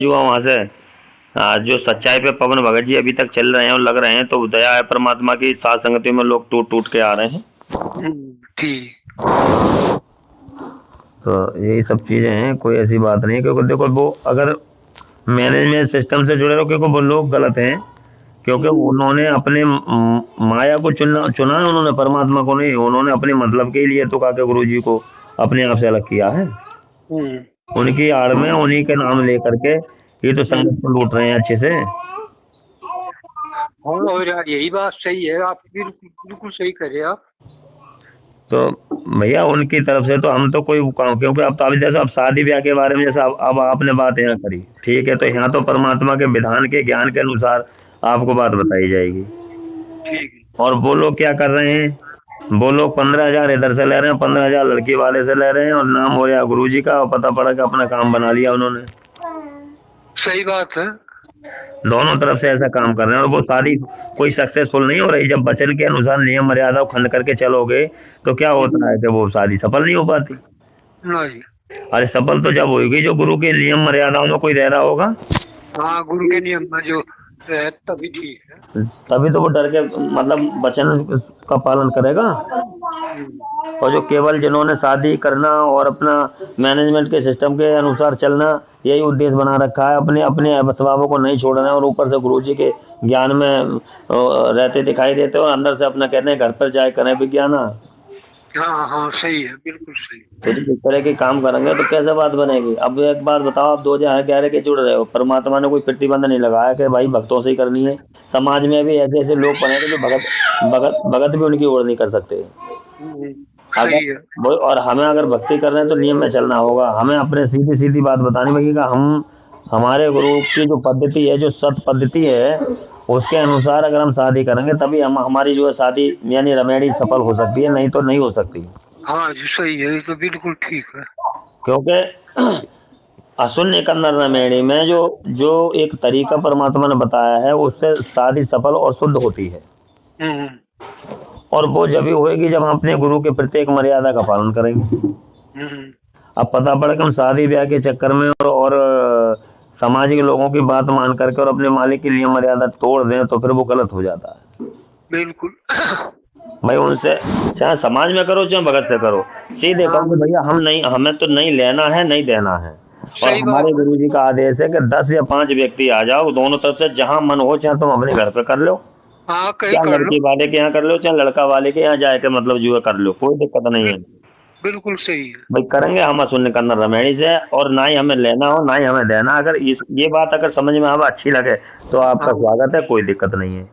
हुआ वहां से। जो सच्चाई पे पवन भगत जी अभी तक चल रहे हैं और लग रहे हैं, तो दया है परमात्मा की, साथ संगति में लोग टूट टूट के आ रहे हैं। ठीक। तो यही सब चीजें हैं, कोई ऐसी बात नहीं है। क्योंकि देखो वो अगर मैनेजमेंट सिस्टम से जुड़े रहो, क्योंकि वो लोग गलत हैं, क्योंकि उन्होंने अपने माया को चुना चुना है उन्होंने, परमात्मा को नहीं। उन्होंने अपने मतलब के लिए तो काके गुरु जी को अपने आप से अलग किया है। हम्म। उनकी आड़ में उन्हीं के नाम लेकर के ये तो संगत को लूट रहे हैं अच्छे से। हाँ, और यार यही बात सही है, आप बिल्कुल बिल्कुल सही करे आप। तो भैया उनकी तरफ से तो हम तो कोई काम, क्योंकि अब तो अभी जैसे अब शादी ब्याह के बारे में जैसे अब आपने बात यहाँ करी, ठीक है, तो यहाँ तो परमात्मा के विधान के ज्ञान के अनुसार आपको बात बताई जाएगी। ठीक है। और वो लोग क्या कर रहे हैं, वो लोग 15,000 इधर से ले रहे हैं, 15,000 लड़की वाले से ले रहे हैं, और नाम हो रहा गुरु जी का, और पता पड़ा कि अपना काम बना लिया उन्होंने। सही बात है। दोनों तरफ से ऐसा काम कर रहे हैं, और वो शादी कोई सक्सेसफुल नहीं हो रही। जब वचन के अनुसार नियम मर्यादा खंड करके चलोगे तो क्या होता है कि वो शादी सफल नहीं हो पाती। नहीं। अरे सफल तो जब होगी जो गुरु के नियम मर्यादाओं में कोई रह रहा होगा, हाँ, गुरु के नियम में जो है तभी ठीक है। तभी तो वो डर के मतलब वचन का पालन करेगा। हम्म। और जो केवल जिन्होंने शादी करना और अपना मैनेजमेंट के सिस्टम के अनुसार चलना, यही उद्देश्य बना रखा है, अपने अपने स्वभावों को नहीं छोड़ना है, और ऊपर से गुरु जी के ज्ञान में रहते दिखाई देते हैं, और अंदर से अपना कहते हैं घर पर जाए करें विज्ञान। हाँ हाँ, सही है, बिल्कुल सही। तो जब इस तरह के काम करेंगे तो कैसे बात बनेगी। अब एक बात बताओ, आप 2011 के जुड़ रहे हो, परमात्मा ने कोई प्रतिबंध नहीं लगाया कि भाई भक्तों से ही करनी है। समाज में भी ऐसे ऐसे लोग बने थे जो भगत भगत भगत भी उनकी ओर नहीं कर सकते। हम्म, अगर सही है। वो, और हमें अगर भक्ति कर रहे हैं तो नियम में चलना होगा, हमें अपने सीधी सीधी बात बतानी पड़ेगी कि हम हमारे गुरु की जो पद्धति है, जो सत पद्धति है, उसके अनुसार अगर हम शादी करेंगे तभी हम हमारी जो है शादी यानी रमेड़ी सफल हो सकती है, नहीं तो नहीं हो सकती। हाँ जी, सही है, ये तो बिल्कुल ठीक है। क्योंकि अशून्य कन्नर रमेणी में जो जो एक तरीका परमात्मा ने बताया है, उससे शादी सफल और शुद्ध होती है। हम्म। और वो जब भी होएगी जब हम अपने गुरु के प्रत्येक मर्यादा का पालन करेंगे। हम्म। अब पता पड़ा कि हम शादी ब्याह के चक्कर में और समाज के लोगों की बात मान करके और अपने मालिक की नियम मर्यादा तोड़ दें, तो फिर वो गलत हो जाता है। बिल्कुल। भाई उनसे चाहे समाज में करो चाहे भगत से करो, सीधे हाँ, कहो कि भैया हम नहीं, हमें तो नहीं लेना है, नहीं देना है। और सही बात हमारे है। गुरु जी का आदेश है कि 10 या 5 व्यक्ति आ जाओ, दोनों तरफ से जहां मन हो, चाहे तुम अपने घर पे कर लो, हाँ, कहीं चाहे कर लो। लड़की वाले के यहाँ कर लो, चाहे लड़का वाले के यहाँ जाए के मतलब जो है कर लो, कोई दिक्कत नहीं है। बिल्कुल सही है। भाई करेंगे हम शून्य कन्नड़ रमेणी से, और ना ही हमें लेना हो ना ही हमें देना। अगर इस ये बात अगर समझ में हमें अच्छी लगे तो आपका हाँ, स्वागत है, कोई दिक्कत नहीं है।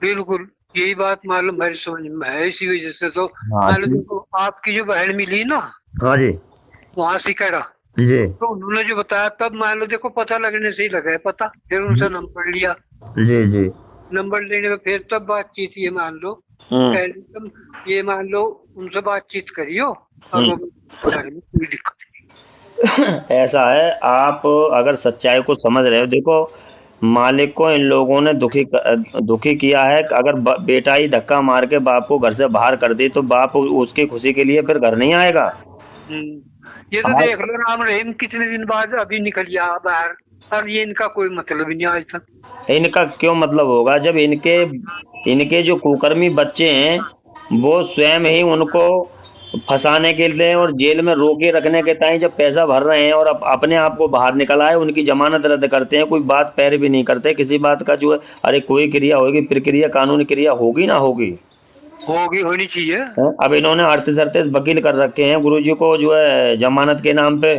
बिल्कुल यही बात मालूम मेरी समझ में है, इसी वजह से तो हाँ मान लो देखो, आपकी जो बहन मिली ना हाँ जी वहां सिकड़ा, जी तो उन्होंने जो बताया तब मान लो देखो पता लगने से ही लगा है पता, फिर उनसे नंबर लिया। जी जी। नंबर लेने का फिर तब बातचीत, ये मान लो हम्म पहले तुम ये मान लो उनसे बातचीत करियो, और वो हम्म। बारे में कोई दिक्कत ऐसा है, आप अगर सच्चाई को समझ रहे हो, देखो मालिक को इन लोगों ने दुखी किया है। अगर बेटा ही धक्का मार के बाप को घर से बाहर कर दी, तो बाप उसकी खुशी के लिए फिर घर नहीं आएगा। नहीं। ये तो आज देख लो राम रहीम कितने दिन बाद अभी निकल गया बाहर, और ये इनका कोई मतलब ही नहीं आज तक। इनका क्यों मतलब होगा, जब इनके इनके जो कुकर्मी बच्चे हैं वो स्वयं ही उनको फंसाने के लिए और जेल में रोके रखने के टाइम जब पैसा भर रहे हैं, और अपने आप को बाहर निकल आए, उनकी जमानत रद्द करते हैं, कोई बात पैर भी नहीं करते किसी बात का जो है। अरे कोई क्रिया होगी, प्रक्रिया कानूनी क्रिया होगी ना होगी। होगी, होनी चाहिए। हैं? अब इन्होंने 38-38 वकील कर रखे हैं गुरु जी को जो है जमानत के नाम पे,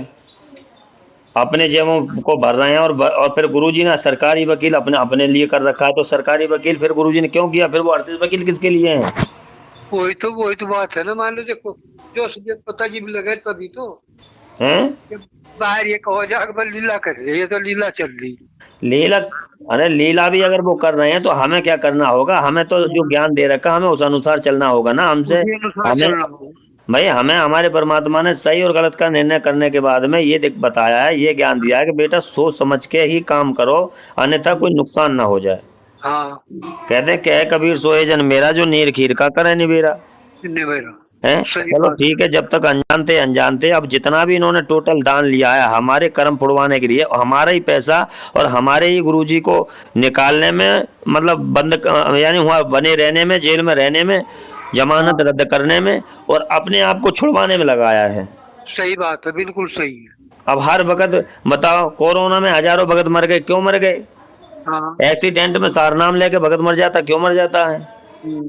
अपने जेबों को भर रहे हैं, और फिर गुरुजी ने सरकारी वकील अपने अपने लिए कर रखा है। तो सरकारी वकील फिर गुरुजी ने क्यों किया, फिर वो 38 वकील किसके लिए हैं। वही तो बात है ना, मान लो देखो, जो सुबह पता जी भी लगे तभी तो हैं जब बाहर ये कहो जाकर लीला कर रही है, ये तो लीला चल रही लीला। अरे लीला भी अगर वो कर रहे हैं तो हमें क्या करना होगा, हमें तो जो ज्ञान दे रखा हमें उस अनुसार चलना होगा ना हमसे। उसी अनुसार हमें चलना होगा। भाई हमें हमारे परमात्मा ने सही और गलत का निर्णय करने के बाद में ये बताया है, ये ज्ञान दिया है कि बेटा सोच समझ के ही काम करो, अन्यथा कोई नुकसान ना हो जाए। हाँ, कहते हैं कह कबीर सोए जन मेरा, जो नीर खीर का करे निबेरा। निवेरा। हैं। सही चलो बात ठीक है, जब तक अनजान थे अनजान थे, अब जितना भी इन्होंने टोटल दान लिया है हमारे कर्म फुड़वाने के लिए, और हमारा ही पैसा और हमारे ही गुरुजी को निकालने में, मतलब यानी वहाँ बने रहने में, जेल में रहने में, है। जमानत हाँ, रद्द करने में, और अपने आप को छुड़वाने में लगाया है। सही बात है, बिल्कुल सही है। अब हर वक्त बताओ, कोरोना में हजारों भगत मर गए, क्यों मर गए? हाँ। एक्सीडेंट में सार नाम लेके भगत मर जाता, क्यों मर जाता है? हम्म,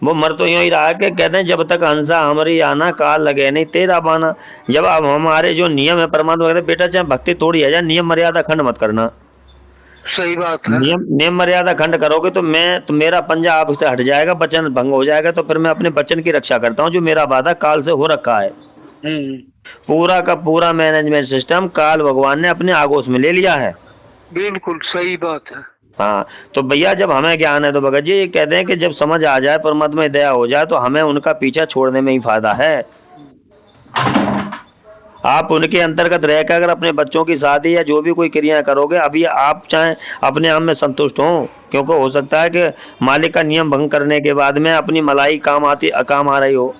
वो मर तो यूं ही रहा है कि कहते हैं जब तक हंसा हमारी आना, काल लगे नहीं तेरा पाना। जब अब हमारे जो नियम है, परमात्मा कहते हैं बेटा चाहे भक्ति थोड़ी है, जाए नियम मर्यादा खंड मत करना। सही बात है। नियम नियम मर्यादा खंड करोगे तो मेरा पंजा आपसे हट जाएगा, वचन भंग हो जाएगा, तो फिर मैं अपने वचन की रक्षा करता हूँ जो मेरा वादा काल से हो रखा है। हम्म, पूरा का पूरा मैनेजमेंट सिस्टम काल भगवान ने अपने आगोश में ले लिया है। बिल्कुल सही बात है। हाँ, तो भैया जब हमें ज्ञान है तो भगत जी ये कहते हैं कि जब समझ आ जाए, परमात्मा की दया हो जाए, तो हमें उनका पीछा छोड़ने में ही फायदा है। आप उनके अंतर्गत रहकर अगर अपने बच्चों की शादी या जो भी कोई क्रिया करोगे, अभी आप चाहे अपने आप में संतुष्ट हो, क्योंकि हो सकता है कि मालिक का नियम भंग करने के बाद में अपनी मलाई काम आ रही हो,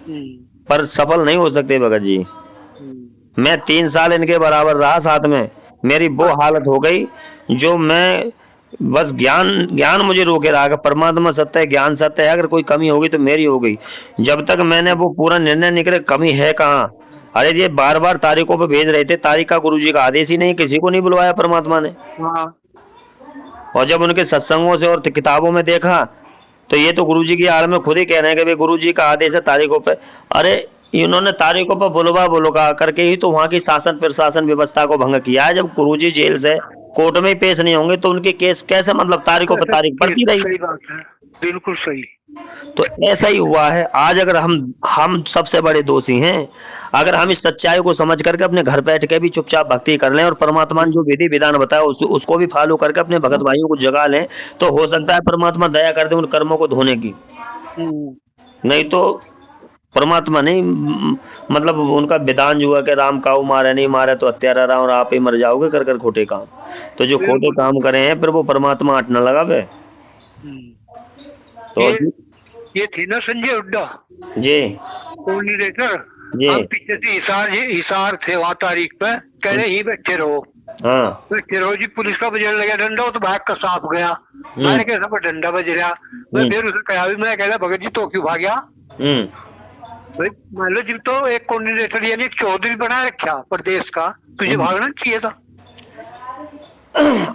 हम्म, पर सफल नहीं हो सकते भगत जी। हम्म, मैं 3 साल इनके बराबर रहा साथ में, मेरी वो अच्छा। हालत हो गई जो मैं बस ज्ञान ज्ञान मुझे रोके रहा कि परमात्मा सत्य है, ज्ञान सत्य है, अगर कोई कमी होगी तो मेरी हो गई। जब तक मैंने वो पूरा निर्णय निकले कमी है कहाँ। अरे ये बार बार तारीखों पे भेज रहे थे, तारीख का गुरुजी का आदेश ही नहीं, किसी को नहीं बुलवाया परमात्मा ने। हाँ, और जब उनके सत्संगों से और किताबों में देखा, तो ये तो गुरुजी की आड़ में खुद ही कह रहे हैं कि भाई गुरुजी का आदेश है तारीखों पे। अरे इन्होंने तारीखों पर बुलवा करके ही तो वहां की शासन प्रशासन व्यवस्था को भंग किया है। जब गुरुजी जेल से कोर्ट में ही पेश नहीं होंगे तो उनके केस कैसे, मतलब तारीखों पर कैसे तारीख केस? पड़ती रही। सही बात है, बिल्कुल सही। तो ऐसा ही हुआ है आज। अगर हम सबसे बड़े दोषी हैं, अगर हम इस सच्चाई को समझ करके अपने घर बैठ के भी चुपचाप भक्ति कर लें और परमात्मा ने जो विधि विधान बताया उसको भी फॉलो करके अपने भगत भाइयों को जगा लें, तो हो सकता है परमात्मा दया कर दे उन कर्मों को धोने की। हम्म, नहीं तो परमात्मा नहीं, मतलब उनका विधान जो है कि राम काऊ मारे नहीं मारे तो हत्यारा राम, और आप ही मर जाओगे कर कर खोटे काम। तो जो खोटे बिल्कुल। काम करे हैं फिर वो परमात्मा हट न लगावे। हम्म, तो ये ये थी ना संजय हुड्डा, जी कोऑर्डिनेटर। जी हम पीछे से हिसार हिसार थे वहाँ तारीख पे, कह रहे यहीं बैठे रहो। हाँ बैठे रहो जी, पुलिस का बजने लगा डंडा, वो तो भाग का सांप गया। मैंने कैसा पर डंडा बज रहा। मैं फिर उसे कहा भी, मैं कह रहा भगत जी तो क्यों भाग गया हम्म भाई? मान लो जी, तो एक कोऑर्डिनेटर यानी एक चौधरी बना रखा प्रदेश का, तुझे भागना चाहिए था।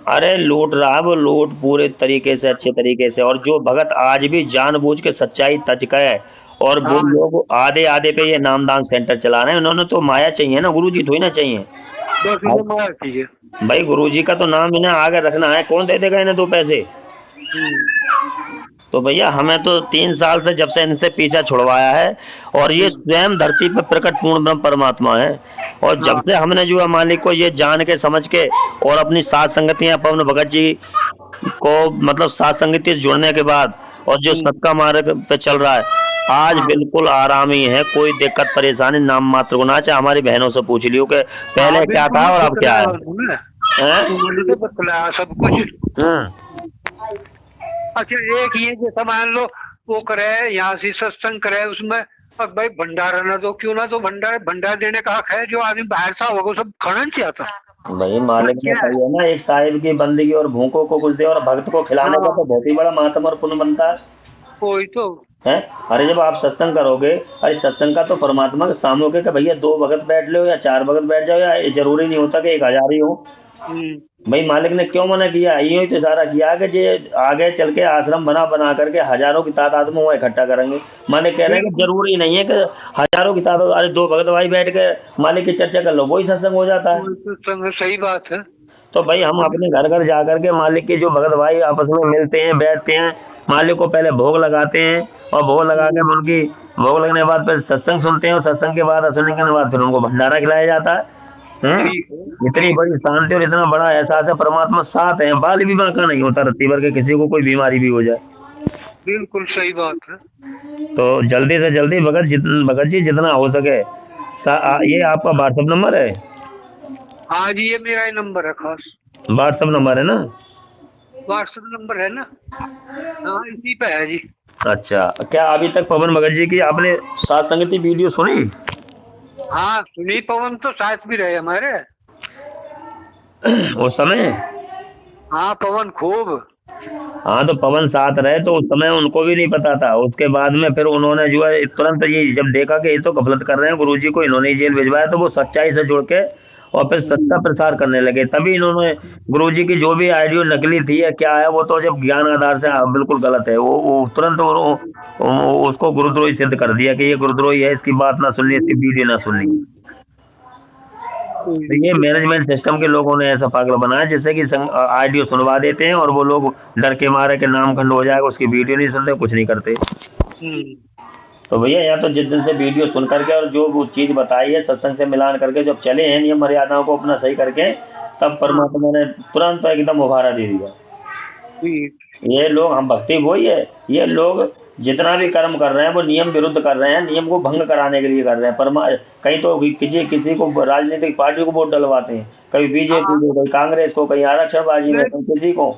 अरे लूट रहा है वो, लूट पूरे तरीके से अच्छे तरीके से। और जो भगत आज भी जानबूझ के सच्चाई तज का है, और वो हाँ, लोग आधे आधे पे ये नामदान सेंटर चला रहे हैं, उन्होंने तो माया चाहिए ना, गुरुजी थोड़ी ना चाहिए। बस उन्हें मार चाहिए। भाई गुरुजी का तो नाम इन्हें आगे रखना है, कौन दे देगा इन्हें 2 पैसे। हम्म, तो भैया हमें तो 3 साल से जब से इनसे पीछा छुड़वाया है, और ये हम्म, स्वयं धरती पर प्रकट पूर्ण ब्रह्म परमात्मा है। और जब हाँ, से हमने जो है मालिक को ये जान के समझ के और अपनी साथ संगतियां पवन भगत जी को, मतलब साथ संगति से जुड़ने के बाद, और जो हम्म, सबका मार्ग पे चल रहा है, आज हाँ, बिल्कुल आराम ही है, कोई दिक्कत परेशानी नाम मात्र को ना। चाहे हमारी बहनों से पूछ लियो कि हाँ, पहले क्या बिल्कुल था और अब क्या बतलाया है। उन्होंने। हैं? उन्होंने तो बतलाया सब कुछ। हम्म अच्छा, एक ये जैसा मान लो वो करे, यहाँ से सत्संग करे, उसमें अब भाई भंडारा ना दो, क्यों ना दो भंडारा? भंडारा देने का हक है, जो आदमी बाहर से होगा सब खाना नहीं चाहता। भाई मालिक ने क्या है? कही है ना, एक साहिब की बंदगी और भूखों को कुछ दे, और भक्त को खिलाने का हाँ, तो बहुत ही बड़ा महात्म और पुण्य बनता वही तो। है। अरे जब आप सत्संग करोगे, अरे सत्संग का तो परमात्मा के सामूहिक है कि भैया 2 भगत बैठ लो या 4 भगत बैठ जाओ, या जरूरी नहीं होता कि 1000 ही हो। हम्म, भाई मालिक ने क्यों मना किया, यूं ही तो इशारा किया कि जे आगे चल के आश्रम बना बना करके हजारों की तादाद में वो इकट्ठा करेंगे। मालिक कह रहे हैं कि बिल्कुल। जरूरी नहीं है कि हजारों की तादाद, अरे 2 भगत भाई बैठ के मालिक की चर्चा कर लो, वही सत्संग हो जाता है। वही तो सही बात है। तो भाई हम अपने घर घर जा करके मालिक के जो भगत भाई आपस में मिलते हैं, बैठते हैं, मालिक को पहले भोग लगाते हैं, और भोग लगा के हम्म, उनकी भोग लगने के बाद फिर सत्संग सुनते हैं, और सत्संग के बाद सुनने के बाद फिर उनको भंडारा खिलाया जाता है। ठीक है, इतनी ठीक है। बड़ी शांति और इतना बड़ा एहसास है, परमात्मा साथ है, बाल भी बांका नहीं होता रत्ती भर के, किसी को कोई बीमारी भी हो जाए। बिल्कुल सही बात है। तो जल्दी से जल्दी भगत जी जितना हो सके, ये हम्म, आपका व्हाट्सएप नंबर है? हाँ जी, ये मेरा ही नंबर है खास। व्हाट्सएप नंबर है ना? व्हाट्सएप नंबर है ना? हाँ, इसी पे है जी। अच्छा, क्या अभी तक पवन भगत जी की आपने सात संगति वीडियो सुनी? हाँ सुनी, पवन तो साथ भी रहे हमारे। उस समय? हाँ पवन खूब। हाँ, तो पवन साथ रहे तो उस समय उनको भी नहीं पता था। उसके बाद में फिर उन्होंने जो है तुरंत ये जब देखा कि ये तो गफलत कर रहे हैं, गुरुजी को इन्होंने ही जेल भिजवाया, तो वो सच्चाई से जुड़ के और फिर सच्चा प्रचार करने लगे। तभी इन्होंने गुरुजी की जो भी ऑडियो नकली थी या क्या है, वो तो जब ज्ञान आधार से बिल्कुल गलत है, वो तुरंत उसको गुरुद्रोही सिद्ध कर दिया कि ये गुरुद्रोही है, इसकी बात ना सुननी, इसकी वीडियो ना सुननी। तो ये मैनेजमेंट सिस्टम के लोगों ने ऐसा पागल बनाया जिससे कि ऑडियो सुनवा देते हैं और वो लोग डर के मारे के नाम खंड हो जाएगा, उसकी वीडियो नहीं सुनते, कुछ नहीं करते। तो भैया या तो जिस दिन से वीडियो सुन करके और जो वो चीज बताई है सत्संग से मिलान करके जब चले हैं नियम मर्यादाओं को अपना सही करके, तब परमात्मा ने तुरंत एकदम उभारा दे दिया। ये लोग, हम भक्ति वही है, ये लोग जितना भी कर्म कर रहे हैं वो नियम विरुद्ध कर रहे हैं, नियम को भंग कराने के लिए कर रहे हैं। कहीं तो किसी को राजनीतिक पार्टी को वोट डलवाते हैं, कभी बीजेपी को, कहीं कांग्रेस को, कहीं आरक्षणबाजी में, कहीं किसी को।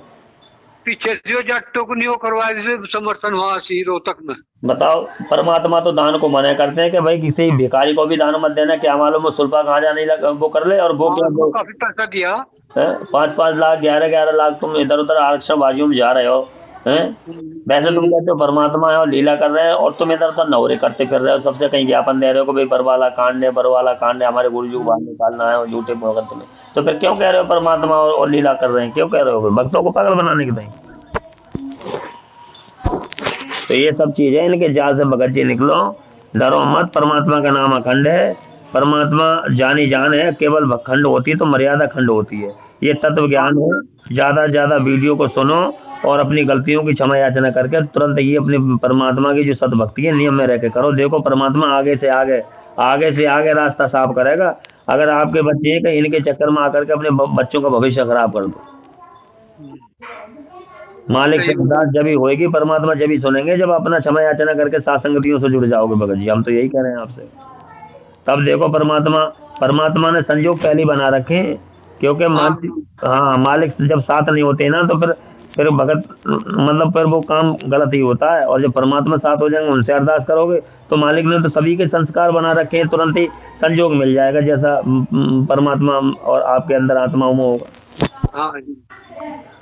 पीछे जो जाटों को नहीं वो करवा समर्थन हुआ सी रोहतक में। बताओ, परमात्मा तो दान को मना करते हैं कि भाई किसी भिखारी को भी दान मत देना, क्या मालूम वो सुल्फा कहाँ जाने वो कर ले, और वो क्या काफी पैसा दिया, 5-5 लाख 11-11 लाख तुम इधर उधर आरक्षण बाजियों में जा रहे हो हैं। वैसे तुम कहते हो परमात्मा है और लीला कर रहे हैं, और तुम इधर उधर नवरे करते फिर रहे हो, सबसे कहीं ज्ञापन दे रहे हो कि भाई बरवाला कांड है, बरवाला कांड है, हमारे गुरु जी को बाहर निकालना है, और झूठे भगत में। तो फिर क्यों कह रहे हो परमात्मा और लीला कर रहे हैं, क्यों कह रहे हो भक्तों को पागल बनाने के लिए? तो ये सब चीजें इनके जाल से भगत जी निकलो, डरो मत, परमात्मा का नाम अखंड है, परमात्मा जानी जान है, केवल खंड होती है तो मर्यादा खंड होती है, ये तत्व ज्ञान है। ज्यादा से ज्यादा वीडियो को सुनो और अपनी गलतियों की क्षमा याचना करके तुरंत ही अपनी परमात्मा की जो सतभक्ति है नियम में रह के करो, देखो परमात्मा आगे से आगे रास्ता साफ करेगा। अगर आपके बच्चे कहीं इनके चक्कर में आकर के अपने बच्चों का भविष्य खराब कर दो, मालिक से अरदास जब ही होएगी, परमात्मा जब ही सुनेंगे जब अपना क्षमा याचना करके सात संगतियों से जुड़ जाओगे भगत जी, हम तो यही कह रहे हैं आपसे। तब देखो परमात्मा ने संयोग पहले बना रखे हैं, क्योंकि मालिक जब साथ नहीं होते ना तो फिर भगत मतलब फिर वो काम गलत ही होता है, और जब परमात्मा साथ हो जाएंगे, उनसे अरदास करोगे तो मालिक ने तो सभी के संस्कार बना रखे हैं, तुरंत ही संयोग मिल जाएगा जैसा परमात्मा और आपके अंदर आत्माओं में होगा।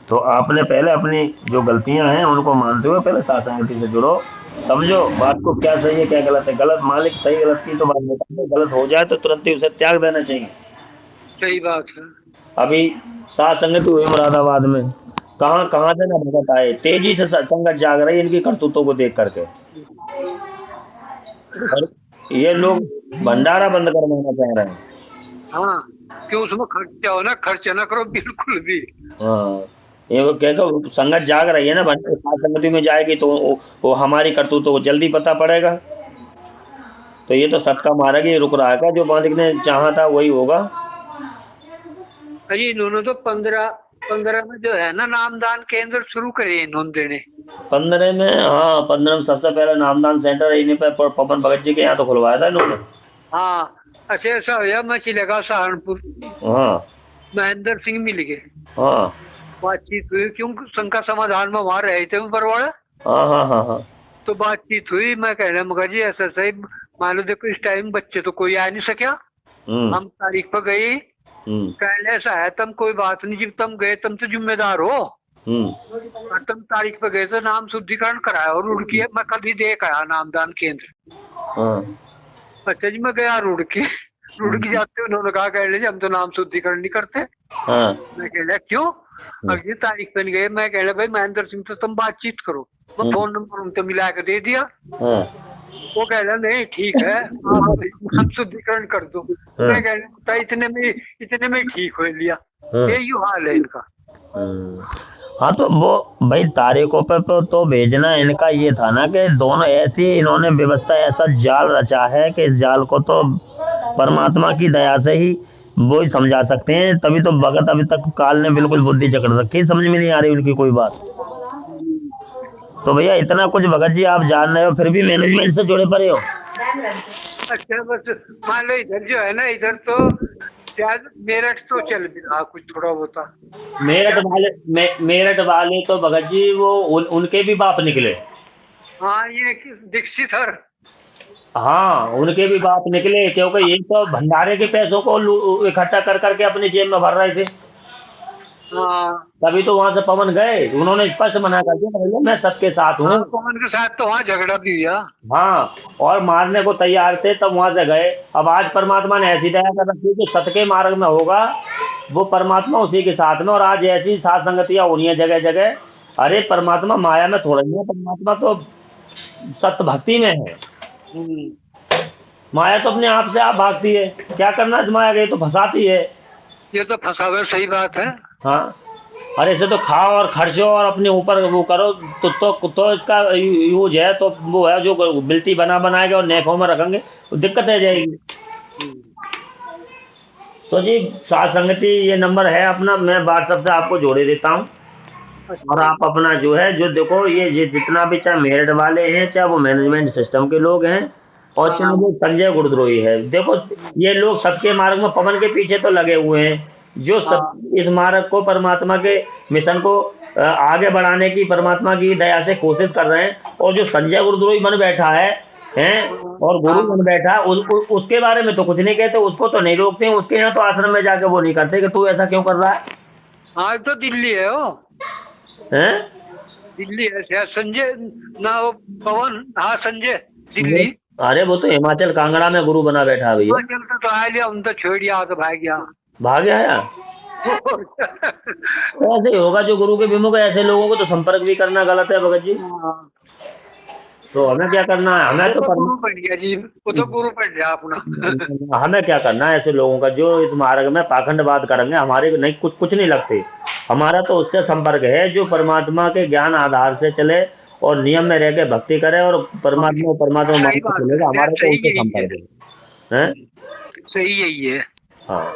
तो आपने पहले अपनी जो गलतियां हैं उनको मानते हुए पहले साथ संगति से जुड़ो, समझो बात को क्या सही है क्या गलत है। गलत मालिक सही गलत की तो बात बता दो, गलत हो जाए तो तुरंत ही उसे त्याग देना चाहिए। सही बात है। अभी साथ संगति हुई मुरादाबाद में, कहाँ कहाँ से ना भगत आए, तेजी से संगत जाग रही इनकी करतूतों को देख करके। ये लोग भंडारा बंद करवाना चाह रहे हैं। हाँ, क्यों उसमें खर्चा हो ना, खर्चा ना करो बिल्कुल भी। हाँ, ये कहकर संगत जाग रही है ना, साथ संगति में जाएगी तो वो हमारी करतूतों को जल्दी पता पड़ेगा। तो ये तो सत का मार्ग ही रुक रहा है, जो मालिक ने चाहा था वही होगा। अरे इन्होंने तो 15 में जो है ना नामदान केंद्र शुरू करे इन्होंने देने। 15 में, हाँ 15 में सबसे पहले नामदान सेंटर इन्हीं पे पवन भगत जी के यहाँ तो खुलवाया था इन्होंने। हाँ, अच्छा ऐसा हुआ, मैं चिलेगा सहारनपुर, हाँ महेंद्र सिंह मिल गए, हाँ बातचीत हुई, क्योंकि शंका समाधान में वहां रहे थे बरवाड़ा। हाँ हाँ हाँ हाँ। तो बातचीत हुई, मैं कह रहा मगर जी ऐसा सही, मान लो देखो इस टाइम बच्चे तो कोई आ नहीं सका, हम तारीख पर गए, कहले ऐसा है तुम कोई बात नहीं, जब तुम गए तुम तो जिम्मेदार हो, और तुम तारीख पे गए तो नाम शुद्धिकरण कराया और रुड़की मैं कल ही देख आया नामदान केंद्र। अच्छा जी, मैं गया रुड़की जाते उन्होंने कहा कह लीजिए हम तो नाम शुद्धिकरण नहीं करते। मैं कह रहा क्यों, अगली तारीख पे नहीं गए, मैं कह रहा भाई महेंद्र सिंह से तुम बातचीत करो, मैं फोन नंबर उनसे मिला के दे दिया। वो कह रहा नहीं ठीक है आप नाम शुद्धिकरण कर दो। मैं कह रहा इतने में ठीक हो लिया, यही हाल है इनका। हाँ तो वो भाई तारीखों पे तो भेजना इनका ये था ना कि दोनों ऐसी इन्होंने व्यवस्था ऐसा जाल रचा है कि इस जाल को तो परमात्मा की दया से ही वो ही समझा सकते हैं। तभी तो भगत अभी तक काल ने बिल्कुल बुद्धि जकड़ रखी, समझ में नहीं आ रही उनकी कोई बात। तो भैया इतना कुछ भगत जी आप जान रहे हो, फिर भी मैनेजमेंट से जुड़े पड़े हो। अच्छा बस मान लो इधर जो है ना, इधर तो शायद मेरठ तो चल भी रहा कुछ थोड़ा होता। मेरठ वाले तो भगत जी वो उनके भी बाप निकले। हाँ, ये दीक्षित सर। हाँ, उनके भी बात निकले, क्योंकि ये तो भंडारे के पैसों को इकट्ठा कर करके अपनी जेब में भर रहे थे। हाँ तभी तो वहां से पवन गए, उन्होंने स्पष्ट मना कर दिया भैया मैं सबके साथ हूँ। हाँ, पवन के साथ तो वहाँ झगड़ा भी हुआ। हाँ, और मारने को तैयार थे, तब वहां से गए। अब आज परमात्मा ने ऐसी दया कर रखी है, जो सत के मार्ग में होगा वो परमात्मा उसी के साथ में। और आज ऐसी सात संगतियां हो रही है जगह जगह। अरे परमात्मा माया में थोड़ा ही है, परमात्मा तो सत्य भक्ति में है। हम्म, माया तो अपने आप से आप भागती है, क्या करना है माया गई तो फंसाती है। ये तो फंसावे, सही बात है। हाँ, और ऐसे तो खाओ और खर्चो और अपने ऊपर वो करो, तो इसका यूज है तो वो है, जो बिल्टी बना बनाएगा और नेफों में रखेंगे तो दिक्कत है जाएगी। हम्म, तो जी सात संगति ये नंबर है अपना, मैं व्हाट्सएप से आपको जोड़े देता हूँ। और अच्छा। आप अपना जो है जो देखो, ये जितना भी चाहे मेरिट वाले हैं, चाहे वो मैनेजमेंट सिस्टम के लोग हैं, और चाहे हाँ वो संजय गुरुद्रोही है, देखो ये लोग सत्य मार्ग में पवन के पीछे तो लगे हुए हैं। जो हाँ इस मार्ग को, परमात्मा के मिशन को आगे बढ़ाने की परमात्मा की दया से कोशिश कर रहे हैं। और जो संजय गुरुद्रोही बन बैठा है हैं और गुरु हाँ बन बैठा है, उसके बारे में तो कुछ नहीं कहते, उसको तो नहीं रोकते, उसके यहाँ तो आश्रम में जाके वो नहीं करते कि तू ऐसा क्यों कर रहा हाँ, तो दिल्ली है वो। है। दिल्ली है शायद संजय, ना वो पवन, हाँ संजय वो दिल्ली। अरे वो तो हिमाचल कांगड़ा में गुरु बना बैठा है भैया। हाँ, चलता तो आ लिया, उन तो छोड़ दिया, तो भाग गया। भाग आया। तो ऐसे ही होगा, जो गुरु के विमुख है ऐसे लोगों को तो संपर्क भी करना गलत है भगत जी। हाँ, तो हमें क्या करना है, हमें वो तो तो गुरु बन गया जी, वो तो गुरु बन गया अपना। हमें क्या करना है ऐसे लोगों का, जो इस मार्ग में पाखंडवाद करेंगे, हमारे को नहीं, कुछ नहीं लगते। हमारा तो उससे संपर्क है जो परमात्मा के ज्ञान आधार से चले और नियम में रह के भक्ति करे और परमात्मा परमात्मा सही मार्ग पे बात चलेगा, है, हमारा तो सही उनसे यही है। संपर्क है। हैं? सही यही है। हाँ,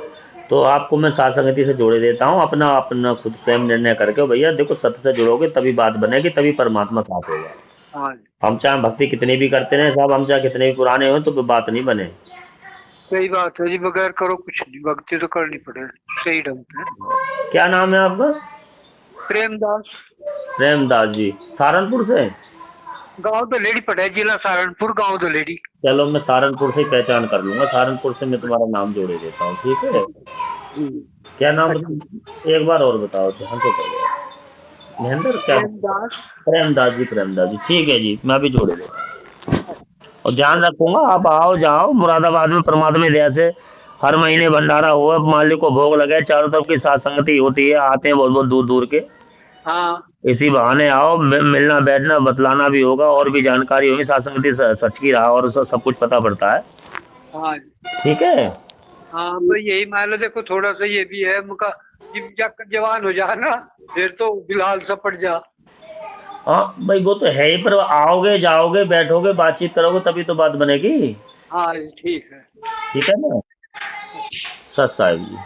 तो आपको मैं साथ संगति से जोड़े देता हूँ, अपना अपना खुद स्वयं निर्णय करके। भैया देखो, सत्य से जुड़ोगे तभी बात बनेगी, तभी परमात्मा साथ होगा। हाँ, हम चाहे भक्ति कितनी भी करते रहे साहब, हम चाहे कितने भी पुराने हो, तो कोई बात नहीं बने। सही बात है जी, बगैर करो कुछ नहीं, भक्ति तो करनी पड़े सही ढंग से। क्या नाम है आपका? प्रेमदास। प्रेमदास जी, सहारनपुर से? गांव दलेड़ी पड़े, जिला सहारनपुर, गांव दलेड़ी। चलो मैं सहारनपुर से ही पहचान कर लूंगा, सहारनपुर से मैं तुम्हारा नाम जोड़े देता हूँ, ठीक है। हम्म, क्या नाम अच्छा। बताओ एक बार और बताओ तो हम तो कर गए। महेंद्र क्या? प्रेमदास। प्रेमदास जी, प्रेमदास जी, ठीक है जी, मैं भी जोड़े देता हूँ। और ध्यान रखूंगा, आप आओ जाओ मुरादाबाद में परमात्मा दया से हर महीने भंडारा हुआ, मालिक को भोग लगे, चारों तरफ की साथ संगति होती है, आते हैं बहुत बहुत दूर दूर के। हाँ इसी बहाने आओ, मिलना बैठना बतलाना भी होगा, और भी जानकारी होगी, साथ संगति सच की रहा और सब कुछ पता पड़ता है। हाँ ठीक है। हाँ, भाई यही मान लो, देखो थोड़ा सा ये भी है मुका, जिम जाकर जवान हो जाना, फिर तो बिलाल सा पड़ जा। हाँ भाई वो तो है ही, पर आओगे जाओगे बैठोगे बातचीत करोगे तभी तो बात बनेगी। हाँ ठीक है। ठीक है ना। सत साहिब जी।